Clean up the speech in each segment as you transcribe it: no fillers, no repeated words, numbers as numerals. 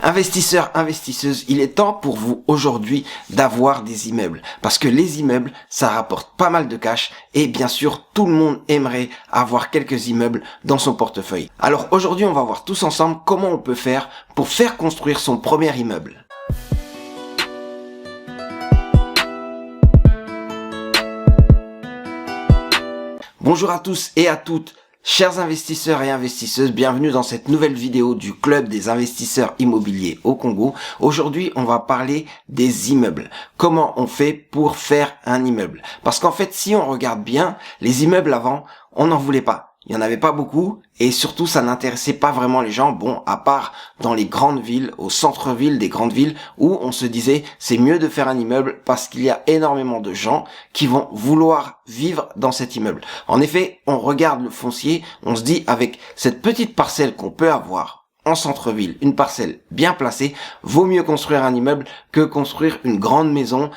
Investisseurs, investisseuses, il est temps pour vous aujourd'hui d'avoir des immeubles. Parce que les immeubles, ça rapporte pas mal de cash et bien sûr, tout le monde aimerait avoir quelques immeubles dans son portefeuille. Alors aujourd'hui, on va voir tous ensemble comment on peut faire pour faire construire son premier immeuble. Bonjour à tous et à toutes. Chers investisseurs et investisseuses, bienvenue dans cette nouvelle vidéo du Club des investisseurs immobiliers au Congo. Aujourd'hui, on va parler des immeubles. Comment on fait pour faire un immeuble? Parce qu'en fait, si on regarde bien, les immeubles avant, on n'en voulait pas. Il n'y en avait pas beaucoup et surtout ça n'intéressait pas vraiment les gens, bon, à part dans les grandes villes, au centre-ville des grandes villes où on se disait c'est mieux de faire un immeuble parce qu'il y a énormément de gens qui vont vouloir vivre dans cet immeuble. En effet, on regarde le foncier, on se dit avec cette petite parcelle qu'on peut avoir en centre-ville, une parcelle bien placée, vaut mieux construire un immeuble que construire une grande maison.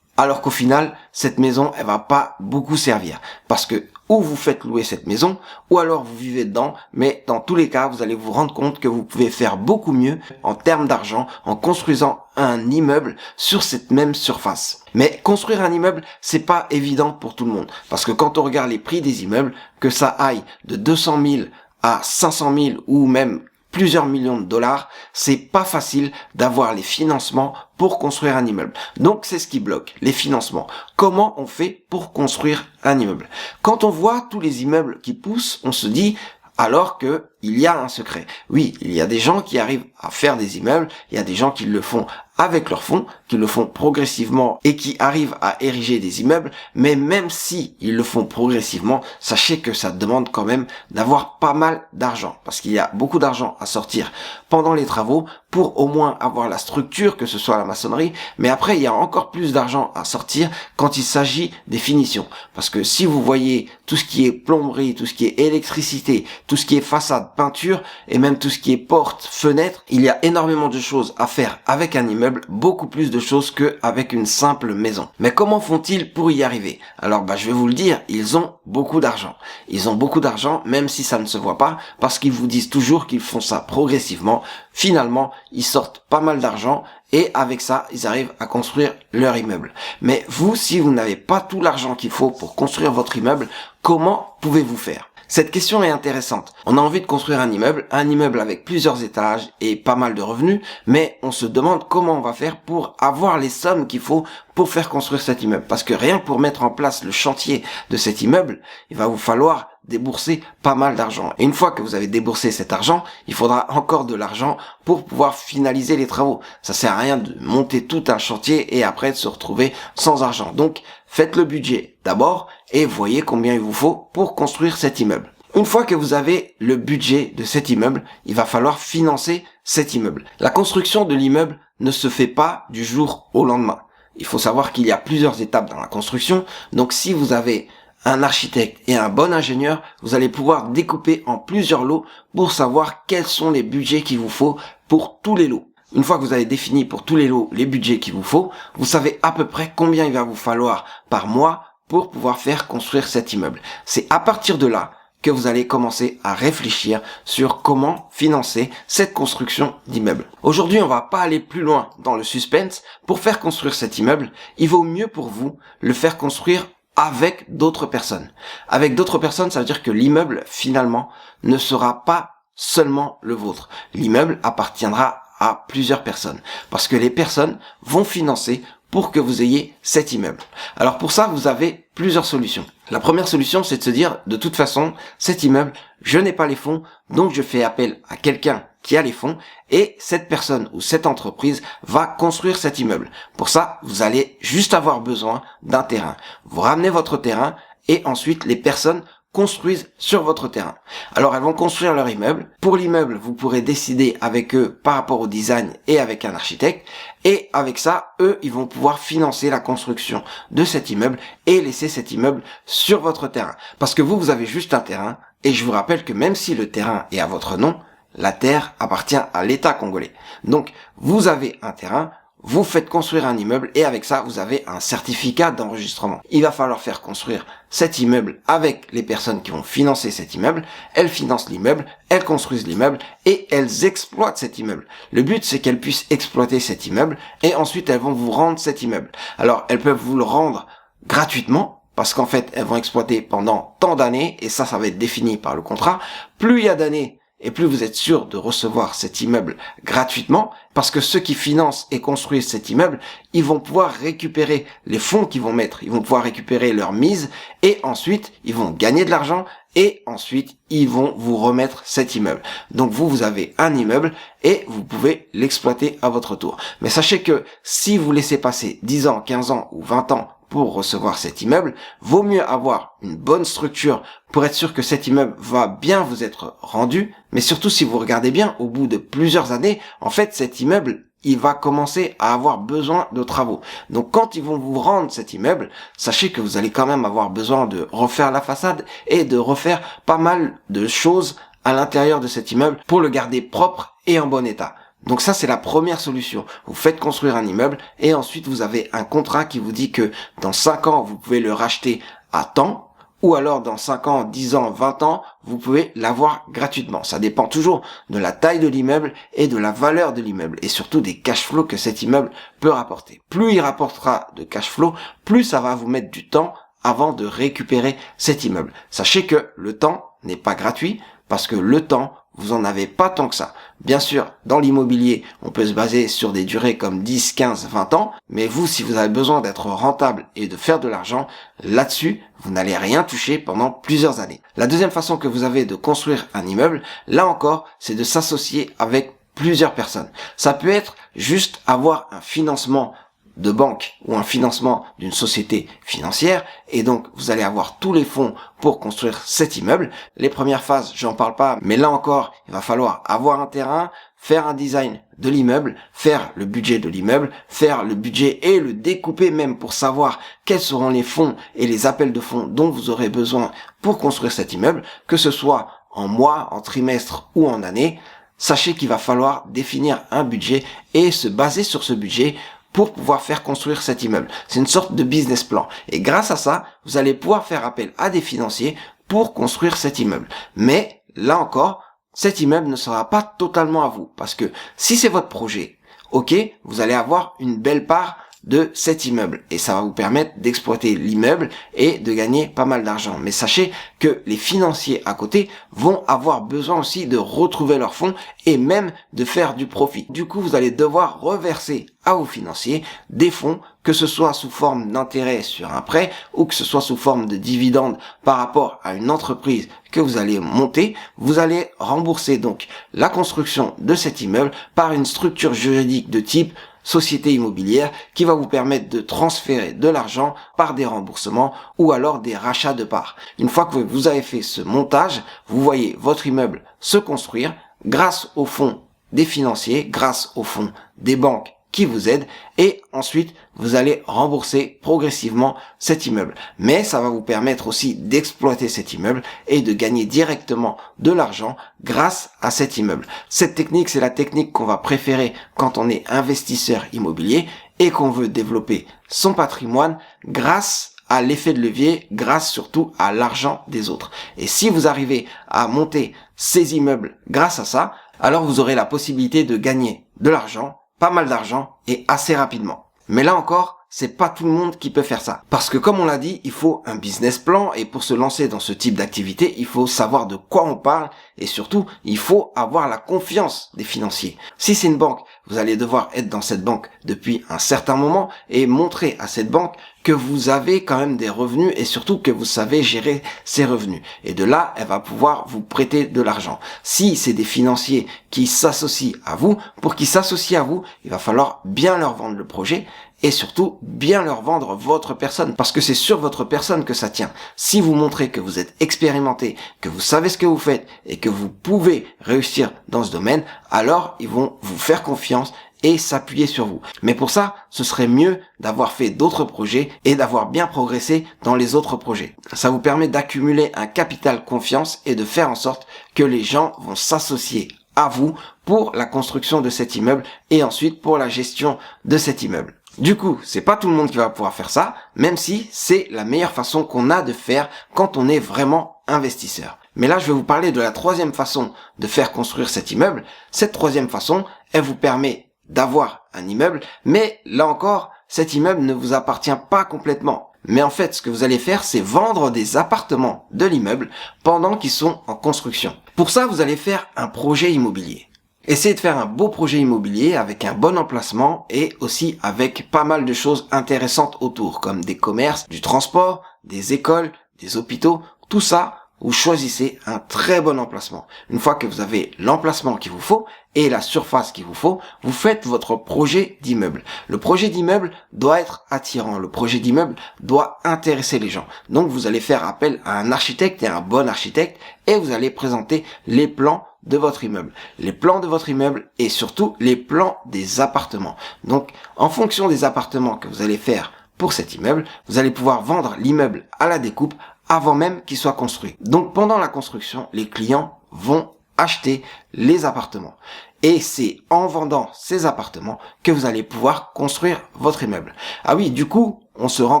Alors qu'au final, cette maison, elle va pas beaucoup servir. Parce que, ou vous faites louer cette maison, ou alors vous vivez dedans, mais dans tous les cas, vous allez vous rendre compte que vous pouvez faire beaucoup mieux en termes d'argent en construisant un immeuble sur cette même surface. Mais construire un immeuble, c'est pas évident pour tout le monde. Parce que quand on regarde les prix des immeubles, que ça aille de 200 000 à 500 000 ou même plusieurs millions de dollars, c'est pas facile d'avoir les financements pour construire un immeuble. Donc c'est ce qui bloque, les financements. Comment on fait pour construire un immeuble? Quand on voit tous les immeubles qui poussent, on se dit alors que il y a un secret. Oui, il y a des gens qui arrivent à faire des immeubles, il y a des gens qui le font avec leurs fonds, qui le font progressivement et qui arrivent à ériger des immeubles, mais même si ils le font progressivement, sachez que ça demande quand même d'avoir pas mal d'argent, parce qu'il y a beaucoup d'argent à sortir pendant les travaux pour au moins avoir la structure, que ce soit la maçonnerie, mais après il y a encore plus d'argent à sortir quand il s'agit des finitions, parce que si vous voyez tout ce qui est plomberie, tout ce qui est électricité, tout ce qui est façade, peinture et même tout ce qui est porte, fenêtre, il y a énormément de choses à faire avec un immeuble, beaucoup plus de choses qu'avec une simple maison. Mais comment font-ils pour y arriver? Alors je vais vous le dire, ils ont beaucoup d'argent. Ils ont beaucoup d'argent même si ça ne se voit pas parce qu'ils vous disent toujours qu'ils font ça progressivement. Finalement, ils sortent pas mal d'argent et avec ça, ils arrivent à construire leur immeuble. Mais vous, si vous n'avez pas tout l'argent qu'il faut pour construire votre immeuble, comment pouvez-vous faire? Cette question est intéressante. On a envie de construire un immeuble avec plusieurs étages et pas mal de revenus, mais on se demande comment on va faire pour avoir les sommes qu'il faut pour faire construire cet immeuble. Parce que rien que pour mettre en place le chantier de cet immeuble, il va vous falloir débourser pas mal d'argent. Et une fois que vous avez déboursé cet argent, il faudra encore de l'argent pour pouvoir finaliser les travaux. Ça sert à rien de monter tout un chantier et après de se retrouver sans argent. Donc, faites le budget d'abord et voyez combien il vous faut pour construire cet immeuble. Une fois que vous avez le budget de cet immeuble, il va falloir financer cet immeuble. La construction de l'immeuble ne se fait pas du jour au lendemain. Il faut savoir qu'il y a plusieurs étapes dans la construction. Donc si vous avez un architecte et un bon ingénieur, vous allez pouvoir découper en plusieurs lots pour savoir quels sont les budgets qu'il vous faut pour tous les lots. Une fois que vous avez défini pour tous les lots les budgets qu'il vous faut, vous savez à peu près combien il va vous falloir par mois pour pouvoir faire construire cet immeuble. C'est à partir de là que vous allez commencer à réfléchir sur comment financer cette construction d'immeuble. Aujourd'hui, on va pas aller plus loin dans le suspense. Pour faire construire cet immeuble, il vaut mieux pour vous le faire construire avec d'autres personnes. Avec d'autres personnes, ça veut dire que l'immeuble, finalement, ne sera pas seulement le vôtre. L'immeuble appartiendra à plusieurs personnes. Parce que les personnes vont financer pour que vous ayez cet immeuble. Alors pour ça, vous avez plusieurs solutions. La première solution, c'est de se dire, de toute façon, cet immeuble, je n'ai pas les fonds, donc je fais appel à quelqu'un qui a les fonds, et cette personne ou cette entreprise va construire cet immeuble. Pour ça, vous allez juste avoir besoin d'un terrain. Vous ramenez votre terrain, et ensuite, les personnes construisent sur votre terrain. Alors elles vont construire leur immeuble. Pour l'immeuble, vous pourrez décider avec eux par rapport au design et avec un architecte. Et avec ça, eux, ils vont pouvoir financer la construction de cet immeuble et laisser cet immeuble sur votre terrain. Parce que vous avez juste un terrain. Et je vous rappelle que même si le terrain est à votre nom, la terre appartient à l'État congolais. Donc, vous avez un terrain, vous faites construire un immeuble et avec ça, vous avez un certificat d'enregistrement. Il va falloir faire construire cet immeuble avec les personnes qui vont financer cet immeuble. Elles financent l'immeuble, elles construisent l'immeuble et elles exploitent cet immeuble. Le but, c'est qu'elles puissent exploiter cet immeuble et ensuite elles vont vous rendre cet immeuble. Alors, elles peuvent vous le rendre gratuitement parce qu'en fait, elles vont exploiter pendant tant d'années et ça va être défini par le contrat. Plus il y a d'années, et plus vous êtes sûr de recevoir cet immeuble gratuitement, parce que ceux qui financent et construisent cet immeuble, ils vont pouvoir récupérer les fonds qu'ils vont mettre, ils vont pouvoir récupérer leur mise, et ensuite, ils vont gagner de l'argent, et ensuite, ils vont vous remettre cet immeuble. Donc vous avez un immeuble, et vous pouvez l'exploiter à votre tour. Mais sachez que si vous laissez passer 10 ans, 15 ans ou 20 ans pour recevoir cet immeuble, vaut mieux avoir une bonne structure pour être sûr que cet immeuble va bien vous être rendu, mais surtout si vous regardez bien, au bout de plusieurs années, en fait cet immeuble, il va commencer à avoir besoin de travaux. Donc quand ils vont vous rendre cet immeuble, sachez que vous allez quand même avoir besoin de refaire la façade et de refaire pas mal de choses à l'intérieur de cet immeuble pour le garder propre et en bon état. Donc ça, c'est la première solution. Vous faites construire un immeuble et ensuite vous avez un contrat qui vous dit que dans 5 ans, vous pouvez le racheter à temps ou alors dans 5 ans, 10 ans, 20 ans, vous pouvez l'avoir gratuitement. Ça dépend toujours de la taille de l'immeuble et de la valeur de l'immeuble et surtout des cash flows que cet immeuble peut rapporter. Plus il rapportera de cash flow, plus ça va vous mettre du temps avant de récupérer cet immeuble. Sachez que le temps n'est pas gratuit parce que le temps, vous en avez pas tant que ça. Bien sûr, dans l'immobilier, on peut se baser sur des durées comme 10, 15, 20 ans, mais vous, si vous avez besoin d'être rentable et de faire de l'argent, là-dessus, vous n'allez rien toucher pendant plusieurs années. La deuxième façon que vous avez de construire un immeuble, là encore, c'est de s'associer avec plusieurs personnes. Ça peut être juste avoir un financement de banque ou un financement d'une société financière et donc vous allez avoir tous les fonds pour construire cet immeuble. Les premières phases, j'en parle pas, mais là encore, il va falloir avoir un terrain, faire un design de l'immeuble, faire le budget de l'immeuble, faire le budget et le découper même pour savoir quels seront les fonds et les appels de fonds dont vous aurez besoin pour construire cet immeuble, que ce soit en mois, en trimestre ou en année. Sachez qu'il va falloir définir un budget et se baser sur ce budget pour pouvoir faire construire cet immeuble. C'est une sorte de business plan. Et grâce à ça, vous allez pouvoir faire appel à des financiers pour construire cet immeuble. Mais, là encore, cet immeuble ne sera pas totalement à vous. Parce que si c'est votre projet, ok, vous allez avoir une belle part de cet immeuble et ça va vous permettre d'exploiter l'immeuble et de gagner pas mal d'argent. Mais sachez que les financiers à côté vont avoir besoin aussi de retrouver leurs fonds et même de faire du profit. Du coup, vous allez devoir reverser à vos financiers des fonds, que ce soit sous forme d'intérêt sur un prêt ou que ce soit sous forme de dividendes par rapport à une entreprise que vous allez monter. Vous allez rembourser donc la construction de cet immeuble par une structure juridique de type société immobilière qui va vous permettre de transférer de l'argent par des remboursements ou alors des rachats de parts. Une fois que vous avez fait ce montage, vous voyez votre immeuble se construire grâce au fonds des financiers, grâce au fonds des banques qui vous aident et ensuite vous allez rembourser progressivement cet immeuble. Mais ça va vous permettre aussi d'exploiter cet immeuble et de gagner directement de l'argent grâce à cet immeuble. Cette technique, c'est la technique qu'on va préférer quand on est investisseur immobilier et qu'on veut développer son patrimoine grâce à l'effet de levier, grâce surtout à l'argent des autres. Et si vous arrivez à monter ces immeubles grâce à ça, alors vous aurez la possibilité de gagner de l'argent, pas mal d'argent et assez rapidement. Mais là encore, c'est pas tout le monde qui peut faire ça. Parce que comme on l'a dit, il faut un business plan et pour se lancer dans ce type d'activité, il faut savoir de quoi on parle et surtout, il faut avoir la confiance des financiers. Si c'est une banque, vous allez devoir être dans cette banque depuis un certain moment et montrer à cette banque que vous avez quand même des revenus et surtout que vous savez gérer ces revenus. Et de là, elle va pouvoir vous prêter de l'argent. Si c'est des financiers qui s'associent à vous, pour qu'ils s'associent à vous, il va falloir bien leur vendre le projet et surtout bien leur vendre votre personne parce que c'est sur votre personne que ça tient. Si vous montrez que vous êtes expérimenté, que vous savez ce que vous faites et que vous pouvez réussir dans ce domaine, alors ils vont vous faire confiance et s'appuyer sur vous. Mais pour ça, ce serait mieux d'avoir fait d'autres projets et d'avoir bien progressé dans les autres projets. Ça vous permet d'accumuler un capital confiance et de faire en sorte que les gens vont s'associer à vous pour la construction de cet immeuble et ensuite pour la gestion de cet immeuble. Du coup, c'est pas tout le monde qui va pouvoir faire ça, même si c'est la meilleure façon qu'on a de faire quand on est vraiment investisseur. Mais là, je vais vous parler de la troisième façon de faire construire cet immeuble. Cette troisième façon, elle vous permet d'avoir un immeuble, mais là encore, cet immeuble ne vous appartient pas complètement. Mais en fait, ce que vous allez faire, c'est vendre des appartements de l'immeuble pendant qu'ils sont en construction. Pour ça, vous allez faire un projet immobilier. Essayez de faire un beau projet immobilier avec un bon emplacement et aussi avec pas mal de choses intéressantes autour, comme des commerces, du transport, des écoles, des hôpitaux, tout ça. Vous choisissez un très bon emplacement. Une fois que vous avez l'emplacement qu'il vous faut et la surface qu'il vous faut, vous faites votre projet d'immeuble. Le projet d'immeuble doit être attirant. Le projet d'immeuble doit intéresser les gens. Donc vous allez faire appel à un architecte et un bon architecte et vous allez présenter les plans de votre immeuble. Les plans de votre immeuble et surtout les plans des appartements. Donc en fonction des appartements que vous allez faire pour cet immeuble, vous allez pouvoir vendre l'immeuble à la découpe avant même qu'il soit construit. Donc pendant la construction, les clients vont acheter les appartements. Et c'est en vendant ces appartements que vous allez pouvoir construire votre immeuble. Ah oui, du coup, on se rend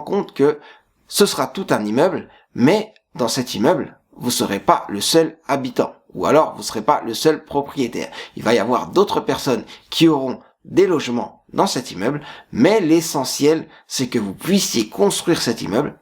compte que ce sera tout un immeuble, mais dans cet immeuble, vous ne serez pas le seul habitant. Ou alors, vous ne serez pas le seul propriétaire. Il va y avoir d'autres personnes qui auront des logements dans cet immeuble, mais l'essentiel, c'est que vous puissiez construire cet immeuble,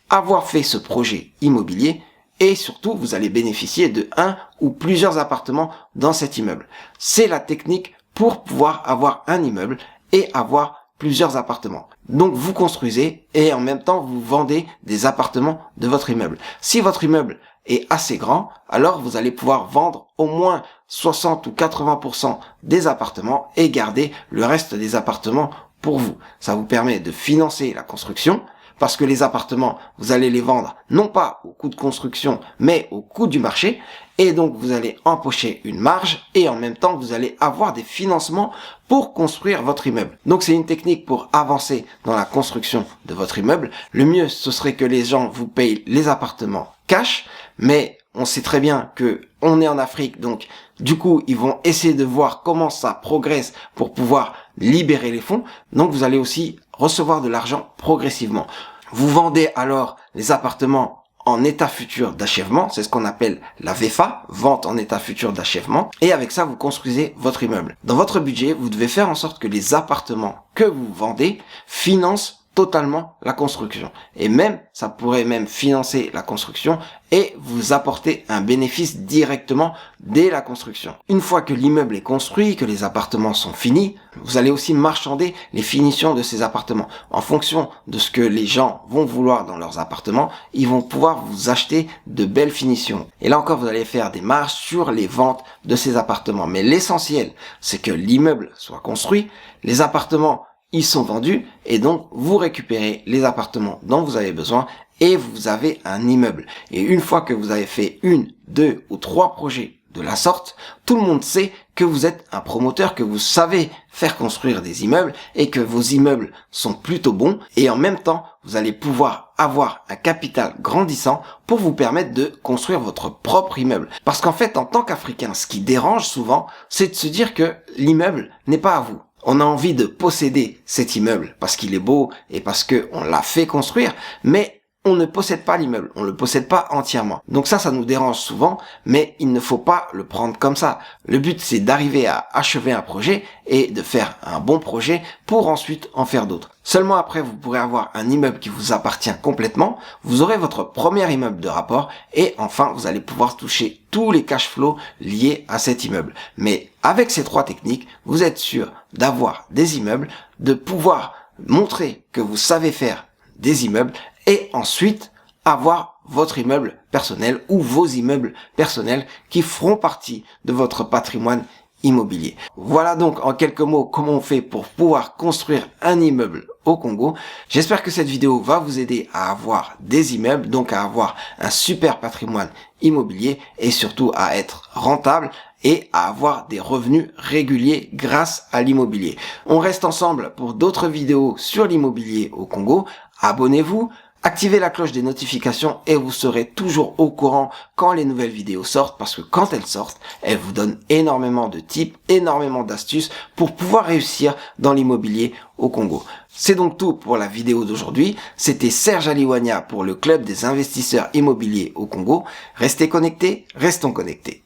avoir fait ce projet immobilier et surtout vous allez bénéficier de un ou plusieurs appartements dans cet immeuble. C'est la technique pour pouvoir avoir un immeuble et avoir plusieurs appartements. Donc vous construisez et en même temps vous vendez des appartements de votre immeuble. Si votre immeuble est assez grand, alors vous allez pouvoir vendre au moins 60 ou 80% des appartements et garder le reste des appartements pour vous. Ça vous permet de financer la construction, parce que les appartements, vous allez les vendre non pas au coût de construction, mais au coût du marché. Et donc, vous allez empocher une marge et en même temps, vous allez avoir des financements pour construire votre immeuble. Donc, c'est une technique pour avancer dans la construction de votre immeuble. Le mieux, ce serait que les gens vous payent les appartements cash, mais on sait très bien que on est en Afrique, donc du coup, ils vont essayer de voir comment ça progresse pour pouvoir libérer les fonds. Donc, vous allez aussi recevoir de l'argent progressivement. Vous vendez alors les appartements en état futur d'achèvement, c'est ce qu'on appelle la VFA, vente en état futur d'achèvement, et avec ça vous construisez votre immeuble. Dans votre budget, vous devez faire en sorte que les appartements que vous vendez financent totalement la construction. Et même, ça pourrait même financer la construction et vous apporter un bénéfice directement dès la construction. Une fois que l'immeuble est construit, que les appartements sont finis, vous allez aussi marchander les finitions de ces appartements. En fonction de ce que les gens vont vouloir dans leurs appartements, ils vont pouvoir vous acheter de belles finitions. Et là encore, vous allez faire des marges sur les ventes de ces appartements. Mais l'essentiel, c'est que l'immeuble soit construit, les appartements ils sont vendus et donc vous récupérez les appartements dont vous avez besoin et vous avez un immeuble. Et une fois que vous avez fait 1, 2 ou 3 projets de la sorte, tout le monde sait que vous êtes un promoteur, que vous savez faire construire des immeubles et que vos immeubles sont plutôt bons et en même temps, vous allez pouvoir avoir un capital grandissant pour vous permettre de construire votre propre immeuble. Parce qu'en fait, en tant qu'Africain, ce qui dérange souvent, c'est de se dire que l'immeuble n'est pas à vous. On a envie de posséder cet immeuble parce qu'il est beau et parce que on l'a fait construire, mais on ne possède pas l'immeuble, on le possède pas entièrement. Donc ça nous dérange souvent, mais il ne faut pas le prendre comme ça. Le but, c'est d'arriver à achever un projet et de faire un bon projet pour ensuite en faire d'autres. Seulement après, vous pourrez avoir un immeuble qui vous appartient complètement, vous aurez votre premier immeuble de rapport et enfin, vous allez pouvoir toucher tous les cash flows liés à cet immeuble. Mais avec ces 3 techniques, vous êtes sûr d'avoir des immeubles, de pouvoir montrer que vous savez faire des immeubles et ensuite avoir votre immeuble personnel ou vos immeubles personnels qui feront partie de votre patrimoine immobilier. Voilà donc en quelques mots comment on fait pour pouvoir construire un immeuble au Congo. J'espère que cette vidéo va vous aider à avoir des immeubles, donc à avoir un super patrimoine immobilier et surtout à être rentable et à avoir des revenus réguliers grâce à l'immobilier. On reste ensemble pour d'autres vidéos sur l'immobilier au Congo. Abonnez-vous, Activez la cloche des notifications et vous serez toujours au courant quand les nouvelles vidéos sortent, parce que quand elles sortent, elles vous donnent énormément de tips, énormément d'astuces pour pouvoir réussir dans l'immobilier au Congo. C'est donc tout pour la vidéo d'aujourd'hui. C'était Serge Aliwania pour le Club des investisseurs immobiliers au Congo. Restez connectés, restons connectés.